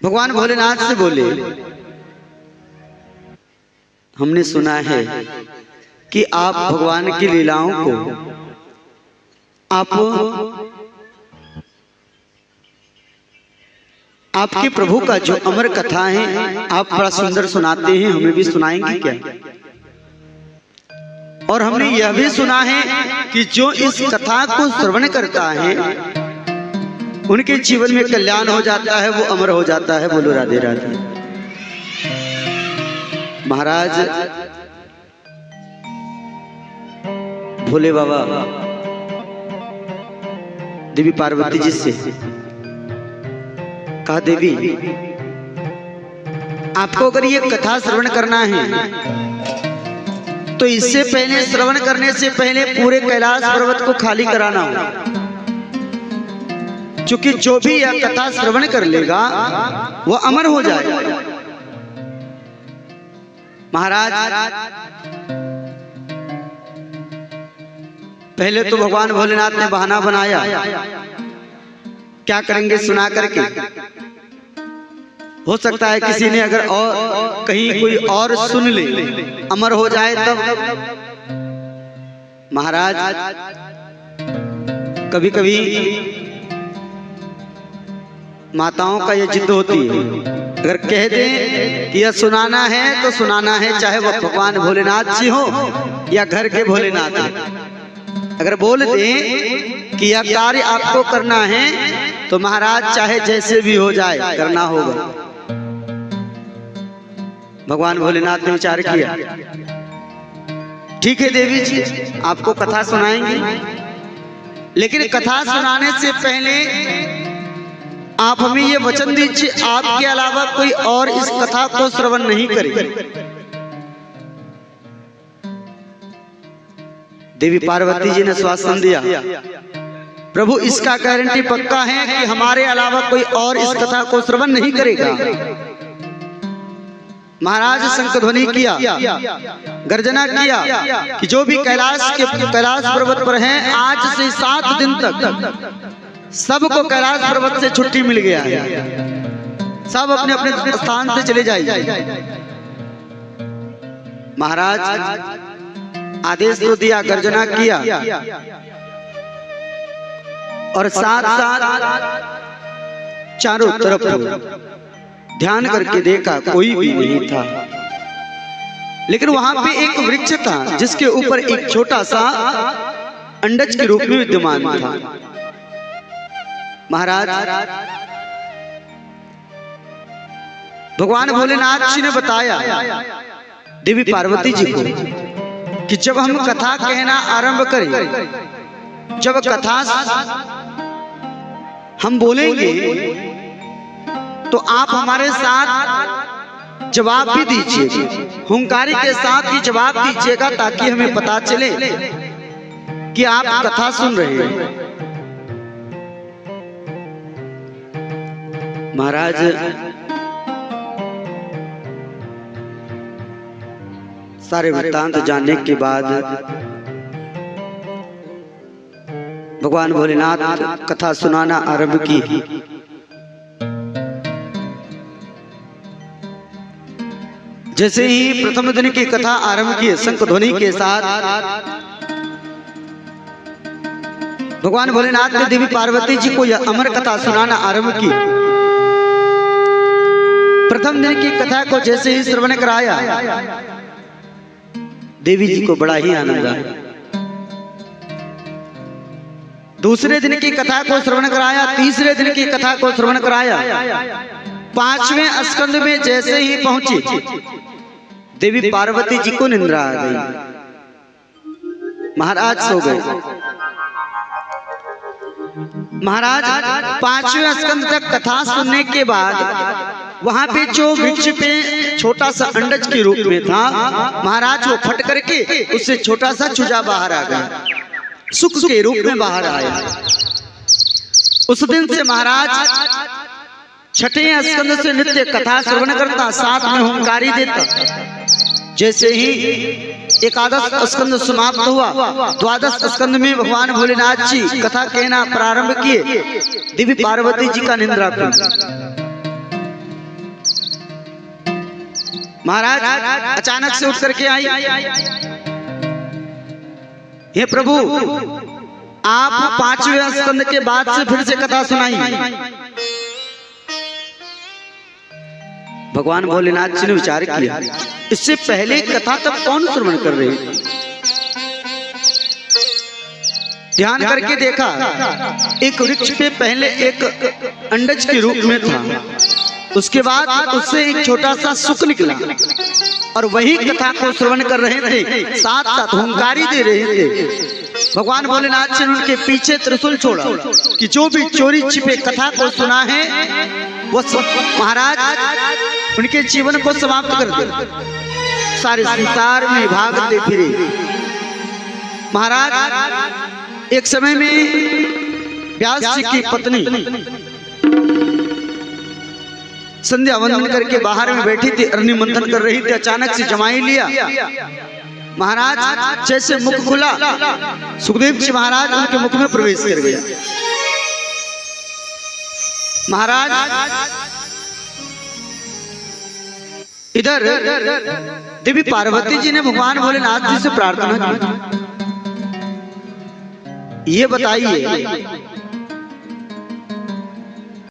भगवान भोलेनाथ से बोले, हमने सुना है कि आप भगवान की लीलाओं को आपके प्रभु का जो अमर कथा है आप बड़ा सुंदर सुनाते हैं, हमें भी सुनाएंगे क्या? और हमने यह भी सुना है कि जो इस कथा को श्रवण करता है उनके जीवन में कल्याण हो जाता है, वो अमर हो जाता है। बोलो राधे राधे। महाराज भोले बाबा देवी पार्वती जी से कहा, देवी आपको अगर ये कथा श्रवण करना है तो इससे पहले, श्रवण करने से पहले पूरे कैलाश पर्वत को खाली कराना होगा, क्योंकि जो भी यह कथा श्रवण कर लेगा वो अमर हो जाएगा। महाराज पहले तो भगवान भोलेनाथ ने बहाना बनाया, क्या करेंगे सुना करके। हो सकता है किसी ने अगर और कहीं कोई और सुन ले, अमर हो जाए तब। महाराज कभी कभी माताओं का यह जिद होती है, अगर कह दें कि यह सुनाना है तो सुनाना है, चाहे वह भगवान भोलेनाथ जी हो या घर के भोलेनाथ हो। अगर बोल दें कि यह कार्य आपको करना है तो महाराज चाहे जैसे भी हो जाए करना होगा। भगवान भोलेनाथ ने विचार किया, ठीक है देवी जी आपको कथा सुनाएंगे, लेकिन कथा सुनाने से पहले आप हमें ये वचन दीजिए आपके अलावा कोई और इस कथा को श्रवण नहीं करेगा। देवी पार्वती जी ने श्वासन दिया, प्रभु इसका गारंटी पक्का है कि हमारे अलावा कोई और इस कथा को श्रवण नहीं करेगा। महाराज शंख ध्वनि किया, गर्जना किया कि जो भी कैलाश पर्वत पर हैं, आज से 7 दिन तक सबको कैलाश पर्वत से छुट्टी मिल गया है, सब अपने अपने स्थान से चले जाइए। महाराज आदेश तो दिया, गर्जना किया और साथ साथ चारों तरफ ध्यान करके देखा, कोई भी नहीं था। लेकिन वहां पे एक वृक्ष था जिसके ऊपर एक छोटा सा अंडज के रूप में विद्यमान था। महाराज भगवान भोलेनाथ जी ने बताया देवी पार्वती जी को कि जब हम कथा कहना आरंभ करें, जब कथा हम बोलेंगे तो आप हमारे साथ जवाब भी दीजिएगा, हुंकारी के साथ ही जवाब दीजिएगा, ताकि हमें पता चले कि आप कथा सुन रहे हैं। महाराज सारे वृत्तांत जानने के बाद भगवान भोलेनाथ कथा सुनाना आरंभ की। जैसे ही प्रथम दिन की कथा आरंभ की, शंख ध्वनि के साथ भगवान भोलेनाथ ने देवी पार्वती जी को यह अमर कथा सुनाना आरंभ की। प्रथम दिन की कथा को जैसे ही श्रवण कराया, देवी जी को बड़ा ही आनंद आया। दूसरे दिन की कथा को श्रवण कराया, तीसरे दिन की कथा को श्रवण कराया, 5वें स्कंद में जैसे ही पहुंचे, देवी पार्वती जी को निंद्रा आ गई। महाराज सो गए। महाराज 5वें स्कंद तक कथा सुनने के बाद वहां पे जो वृक्ष पे छोटा सा अंडज के रूप में था, महाराज वो फट करके उससे छोटा सा चूजा बाहर आ गया, सुख के रूप में बाहर आया। उस दिन से महाराज 6वें स्कंद से नित्य कथा श्रवण करता, साथ में हुंकारी देता। जैसे ही एकादश स्कंद समाप्त हुआ, द्वादश स्कंद में भगवान भोलेनाथ जी कथा कहना प्रारंभ किए। देवी पार्वती जी का निंद्रा की। महाराज अचानक से उठ करके आई, हे प्रभु आप 5वें स्कंद के बाद से फिर से कथा सुनाई। भगवान भोलेनाथ जी ने विचार किया, इससे पहले कथा तब कौन श्रवण कर रहे? ध्यान करके देखा, एक वृक्ष पे पहले एक अंडज के रूप में था, उसके बाद उससे एक छोटा सा सुख निकला और वही कथा को श्रवण कर रहे थे, साथ साथ हुंकारी दे रहे थे। भगवान भोलेनाथ जी ने उनके पीछे त्रिशूल छोड़ा कि जो भी चोरी छिपे कथा को सुना है वो महाराज उनके जीवन को समाप्त कर दे, सारे संसार में भागते फिरे। महाराज एक समय में व्यास जी की पत्नी संध्या वंदन करके बाहर में बैठी थी, अग्नि मंथन कर रही थी, अचानक से जमाई लिया। महाराज जैसे मुख खुला, सुखदेव जी महाराज उनके मुख में प्रवेश कर गया। महाराज इधर देवी पार्वती जी ने भगवान भोलेनाथ जी से प्रार्थना की, ये बताइए